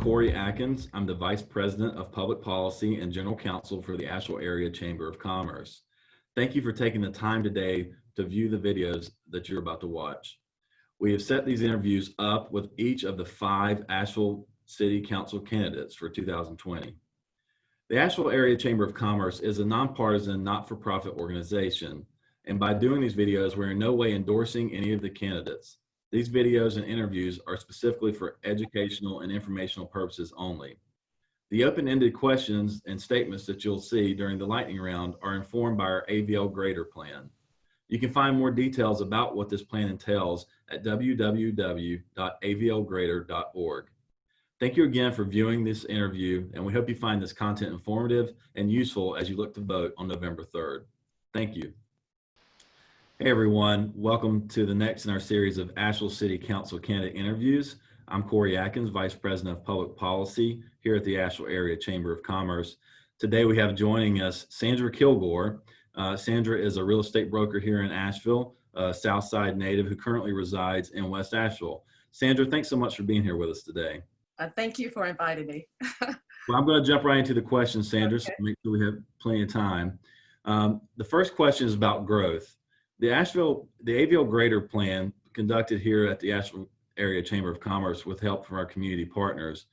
Corey Atkins. I'm the Vice President of Public Policy and General Counsel for the Asheville Area Chamber of Commerce. Thank you for taking the time today to view the videos that you're about to watch. We have set these interviews up with each of the 5 Asheville City Council candidates for 2020. The Asheville Area Chamber of Commerce is a nonpartisan, not-for-profit organization, and by doing these videos, we're in no way endorsing any of the candidates. These videos and interviews are specifically for educational and informational purposes only. The open-ended questions and statements that you'll see during the lightning round are informed by our AVL Grader plan. You can find more details about what this plan entails at www.avlgrader.org. Thank you again for viewing this interview, and we hope you find this content informative and useful as you look to vote on November 3rd. Thank you. Hey everyone, welcome to the next in our series of Asheville City Council candidate interviews. I'm Corey Atkins, Vice President of Public Policy here at the Asheville Area Chamber of Commerce. Today we have joining us Sandra Kilgore. Sandra is a real estate broker here in Asheville, a Southside native who currently resides in West Asheville. Sandra, thanks so much for being here with us today. Thank you for inviting me. Well, I'm going to jump right into the questions, Sandra, Okay. so make sure we have plenty of time. The first question is about growth. The AVL Grader plan conducted here at the Asheville Area Chamber of Commerce with help from our community partners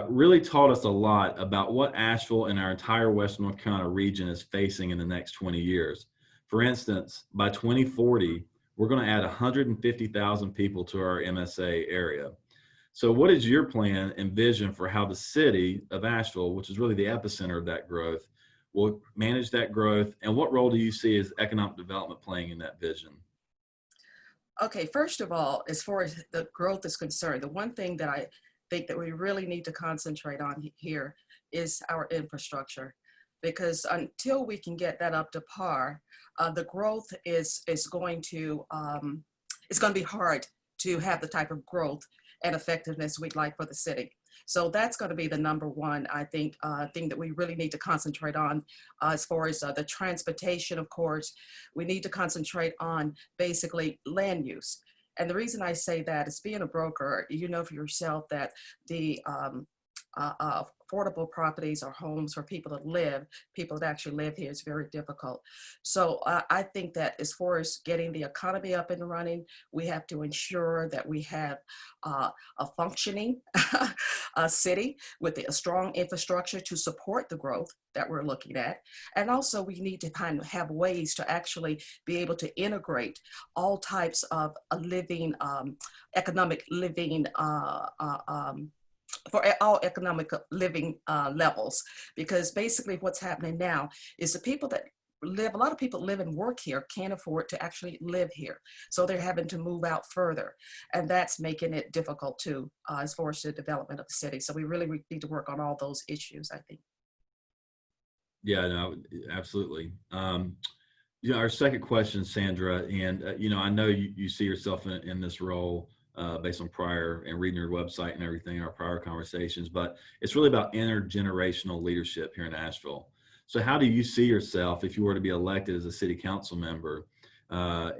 really taught us a lot about what Asheville and our entire Western North Carolina region is facing in the next 20 years. For instance, by 2040, we're going to add 150,000 people to our MSA area. So what is your plan and vision for how the city of Asheville, which is really the epicenter of that growth, will manage that growth, and what role do you see as economic development playing in that vision? Okay, first of all, as far as the growth is concerned, the one thing that I think that we really need to concentrate on here is our infrastructure, because until we can get that up to par, the growth is going to be hard to have the type of growth and effectiveness we'd like for the city. So that's going to be the number one, I think, thing that we really need to concentrate on. As far as the transportation, of course, we need to concentrate on basically land use. And the reason I say that is, being a broker, you know for yourself that the affordable properties or homes for people that actually live here, is very difficult. So I think that as far as getting the economy up and running, we have to ensure that we have a functioning city with a strong infrastructure to support the growth that we're looking at. And also we need to kind of have ways to actually be able to integrate all types of living, economic living, for all economic living levels, because basically what's happening now is the people that live, a lot of people live and work here can't afford to actually live here. So they're having to move out further, and that's making it difficult too, as far as the development of the city. So we really need to work on all those issues, I think. Yeah, no, absolutely. Our second question, Sandra, and I know you see yourself in this role based on prior and reading your website and everything, our prior conversations, but it's really about intergenerational leadership here in Asheville. So how do you see yourself if you were to be elected as a city council member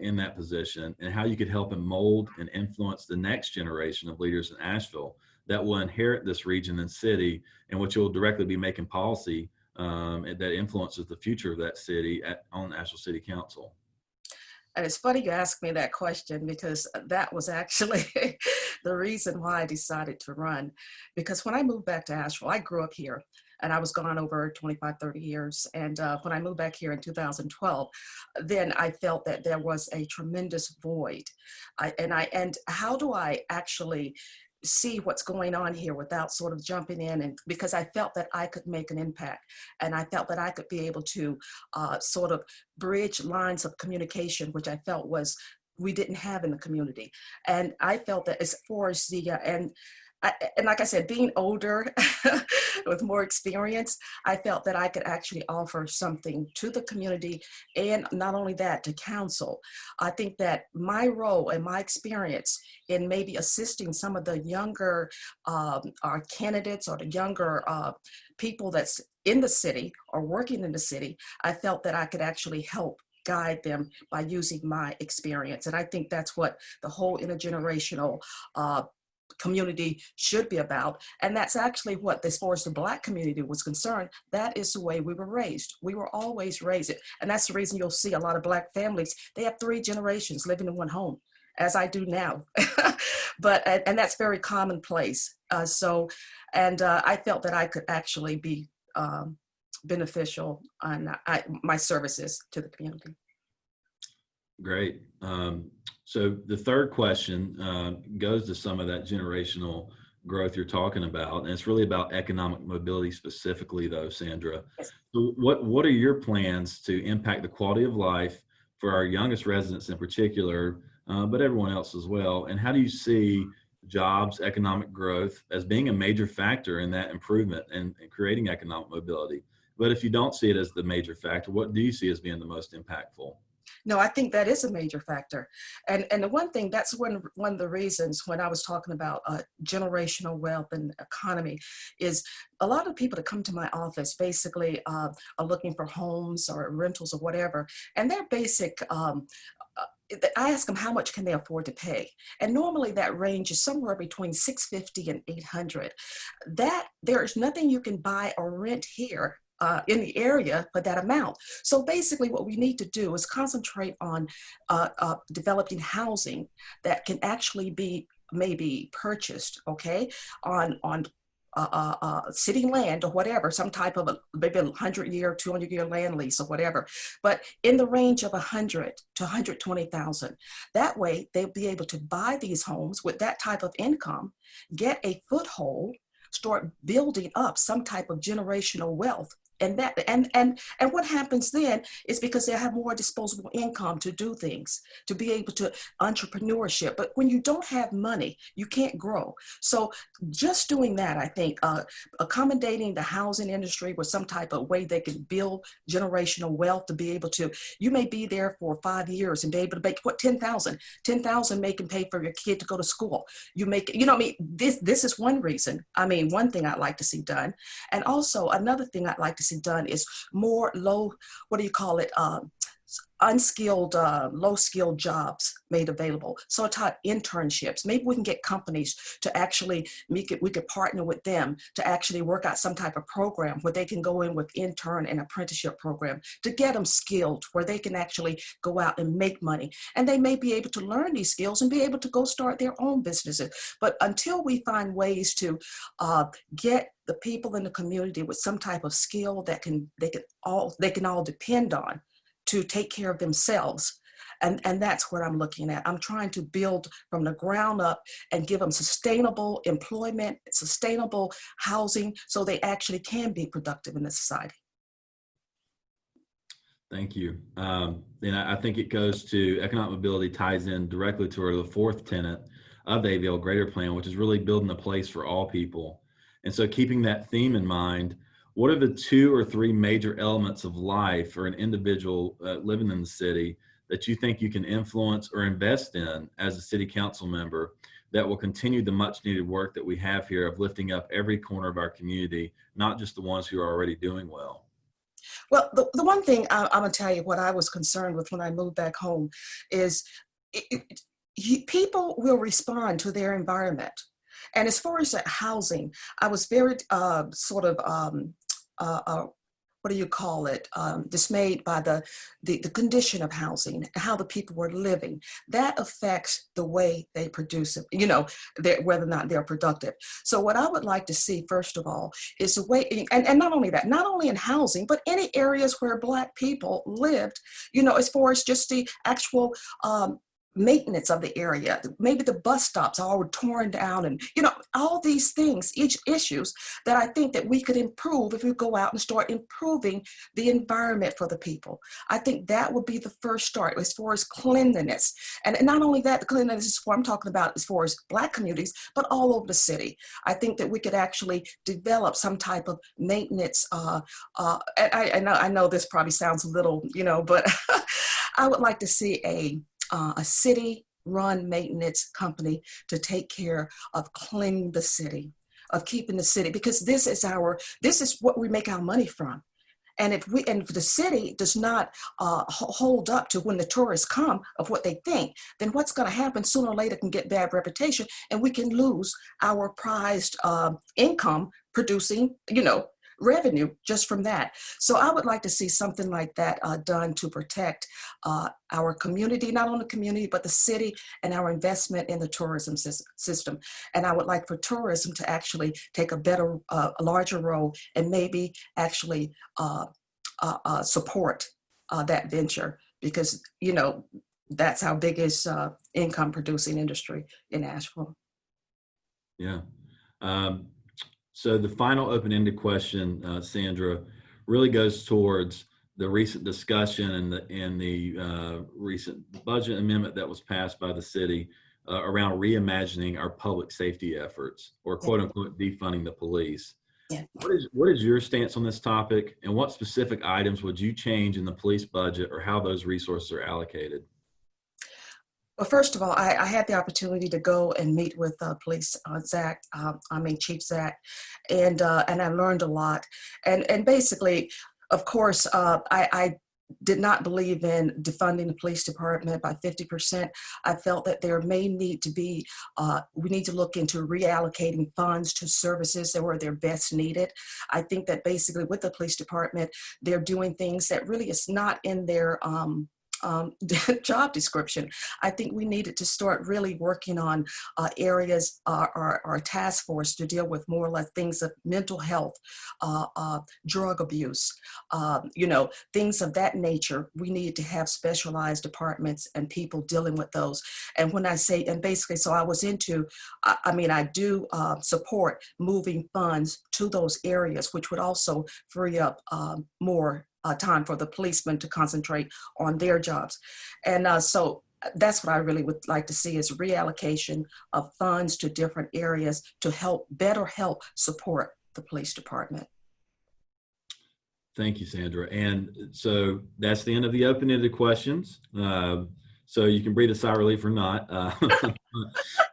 in that position, and how you could help and mold and influence the next generation of leaders in Asheville that will inherit this region and city, and which you'll directly be making policy that influences the future of that city on Asheville City Council? And it's funny you asked me that question, because that was actually the reason why I decided to run. Because when I moved back to Asheville, I grew up here and I was gone over 25, 30 years. And when I moved back here in 2012, then I felt that there was a tremendous void. And how do I actually see what's going on here without sort of jumping in, and because I felt that I could make an impact, and I felt that I could be able to sort of bridge lines of communication, which I felt we didn't have in the community. And I felt that as far as and like I said, being older with more experience, I felt that I could actually offer something to the community, and not only that, to council. I think that my role and my experience in maybe assisting some of the younger our candidates, or the younger people that's in the city or working in the city, I felt that I could actually help guide them by using my experience. And I think that's what the whole intergenerational community should be about. And that's actually what, as far as the Black community was concerned, that is the way we were raised. We were always raised. And that's the reason you'll see a lot of Black families, they have 3 generations living in one home, as I do now. But, and that's very commonplace. I felt that I could actually be beneficial on my services to the community. Great. So the third question goes to some of that generational growth you're talking about, and it's really about economic mobility specifically, though, Sandra. Yes. So what are your plans to impact the quality of life for our youngest residents in particular, but everyone else as well? And how do you see jobs, economic growth as being a major factor in that improvement and creating economic mobility? But if you don't see it as the major factor, what do you see as being the most impactful? No, I think that is a major factor. And the one thing, that's one of the reasons when I was talking about generational wealth and economy, is a lot of people that come to my office basically are looking for homes or rentals or whatever. And their basic, I ask them how much can they afford to pay. And normally that range is somewhere between $650 and $800. That there is nothing you can buy or rent here in the area for that amount. So basically what we need to do is concentrate on developing housing that can actually be maybe purchased, okay, on city land or whatever, some type of maybe 100-year, 200-year land lease or whatever, but in the range of 100 to 120,000. That way they'll be able to buy these homes with that type of income, get a foothold, start building up some type of generational wealth. And what happens then is because they have more disposable income to do things, to be able to entrepreneurship. But when you don't have money, you can't grow. So just doing that, I think, accommodating the housing industry with some type of way they can build generational wealth to be able to, you may be there for 5 years and be able to make what, 10,000 make and pay for your kid to go to school. You make, you know, I mean, this is one reason. I mean, one thing I'd like to see done. And also another thing I'd like to see done is more unskilled, low-skilled jobs made available. So taught internships. Maybe we can get companies to actually, we could partner with them to actually work out some type of program where they can go in with intern and apprenticeship program to get them skilled, where they can actually go out and make money. And they may be able to learn these skills and be able to go start their own businesses. But until we find ways to get the people in the community with some type of skill that they can all depend on to take care of themselves. And that's what I'm looking at. I'm trying to build from the ground up and give them sustainable employment, sustainable housing, so they actually can be productive in the society. Thank you. And I think it goes to economic mobility, ties in directly to the fourth tenet of the AVL Greater Plan, which is really building a place for all people. And so keeping that theme in mind, what are the 2 or 3 major elements of life for an individual living in the city that you think you can influence or invest in as a city council member that will continue the much needed work that we have here of lifting up every corner of our community, not just the ones who are already doing well? Well, the one thing I'm gonna tell you what I was concerned with when I moved back home is people will respond to their environment. And as far as housing, I was very dismayed by the condition of housing, how the people were living. That affects the way they produce it, you know, whether or not they're productive. So what I would like to see, first of all, is a way, and not only that, not only in housing, but any areas where Black people lived, you know, as far as just the actual maintenance of the area. Maybe the bus stops are all torn down, and you know, all these things, each issues that I think that we could improve if we go out and start improving the environment for the people. I think that would be the first start as far as cleanliness. And not only that, the cleanliness is what I'm talking about as far as Black communities, but all over the city. I think that we could actually develop some type of maintenance. And I know this probably sounds a little, you know, but I would like to see a city-run maintenance company to take care of cleaning the city, of keeping the city, because this is what we make our money from. And if the city does not hold up to when the tourists come of what they think, then what's going to happen sooner or later can get bad reputation, and we can lose our prized income producing, revenue just from that. So I would like to see something like that done to protect our community, not only the community, but the city and our investment in the tourism system. And I would like for tourism to actually take a larger role and maybe actually support that venture, because, that's our biggest income producing industry in Asheville. Yeah. So the final open-ended question, Sandra, really goes towards the recent discussion and the recent budget amendment that was passed by the city around reimagining our public safety efforts, or quote unquote defunding the police. Yeah. What is your stance on this topic, and what specific items would you change in the police budget, or how those resources are allocated? Well, first of all, I had the opportunity to go and meet with Police Chief Zach, and I learned a lot. And basically, of course, I did not believe in defunding the police department by 50%. I felt that there may need to be, we need to look into reallocating funds to services that were they're best needed. I think that basically with the police department, they're doing things that really is not in their job description. I think we needed to start really working on areas, our task force, to deal with more or less things of mental health, drug abuse, things of that nature. We needed to have specialized departments and people dealing with those. And when I say, and basically, so I was into, I do support moving funds to those areas, which would also free up more time for the policemen to concentrate on their jobs. And so that's what I really would like to see, is reallocation of funds to different areas to better help support the police department. Thank you, Sandra. And so that's the end of the open-ended questions. So you can breathe a sigh of relief or not.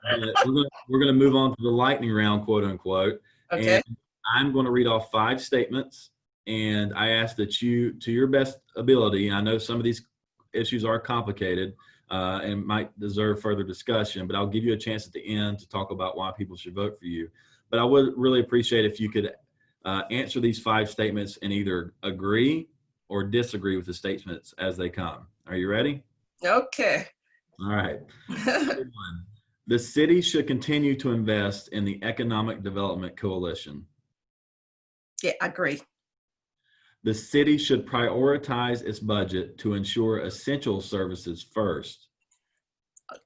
We're gonna move on to the lightning round, quote unquote. Okay. And I'm going to read off 5 statements. And I ask that you, to your best ability, I know some of these issues are complicated and might deserve further discussion, but I'll give you a chance at the end to talk about why people should vote for you. But I would really appreciate if you could answer these 5 statements and either agree or disagree with the statements as they come. Are you ready? Okay. All right. Number 1, the city should continue to invest in the Economic Development Coalition. Yeah, I agree. The city should prioritize its budget to ensure essential services first.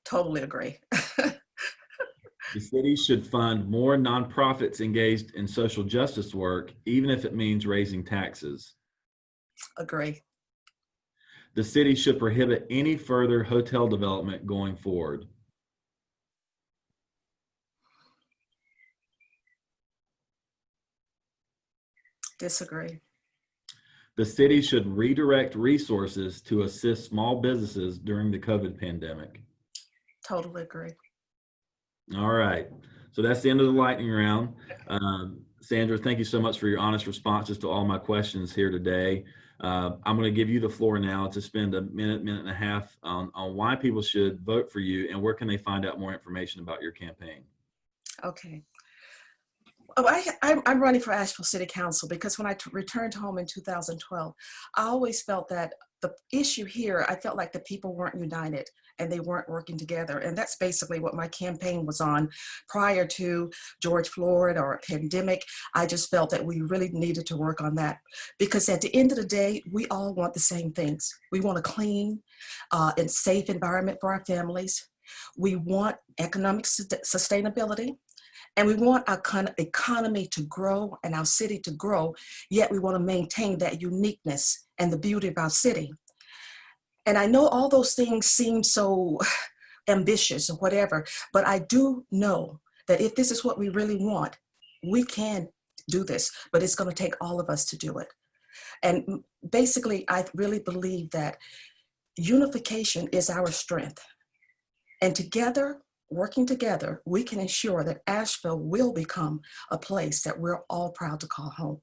Totally agree. The city should fund more nonprofits engaged in social justice work, even if it means raising taxes. Agree. The city should prohibit any further hotel development going forward. Disagree. The city should redirect resources to assist small businesses during the COVID pandemic. Totally agree. All right. So that's the end of the lightning round. Sandra, thank you so much for your honest responses to all my questions here today. I'm going to give you the floor now to spend a minute and a half on why people should vote for you and where can they find out more information about your campaign. Okay. Oh, I'm running for Asheville City Council because when I returned home in 2012, I always felt that the issue here, I felt like the people weren't united and they weren't working together. And that's basically what my campaign was on. Prior to George Floyd or a pandemic, I just felt that we really needed to work on that, because at the end of the day, we all want the same things. We want a clean and safe environment for our families. We want economic sustainability. And we want our economy to grow and our city to grow, yet we want to maintain that uniqueness and the beauty of our city. And I know all those things seem so ambitious or whatever, but I do know that if this is what we really want, we can do this, but it's going to take all of us to do it. And basically, I really believe that unification is our strength. And together, working together, we can ensure that Asheville will become a place that we're all proud to call home.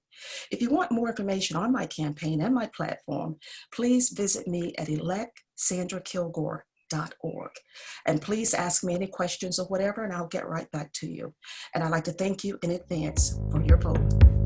If you want more information on my campaign and my platform, please visit me at electsandrakilgore.org. And please ask me any questions or whatever, and I'll get right back to you. And I'd like to thank you in advance for your vote.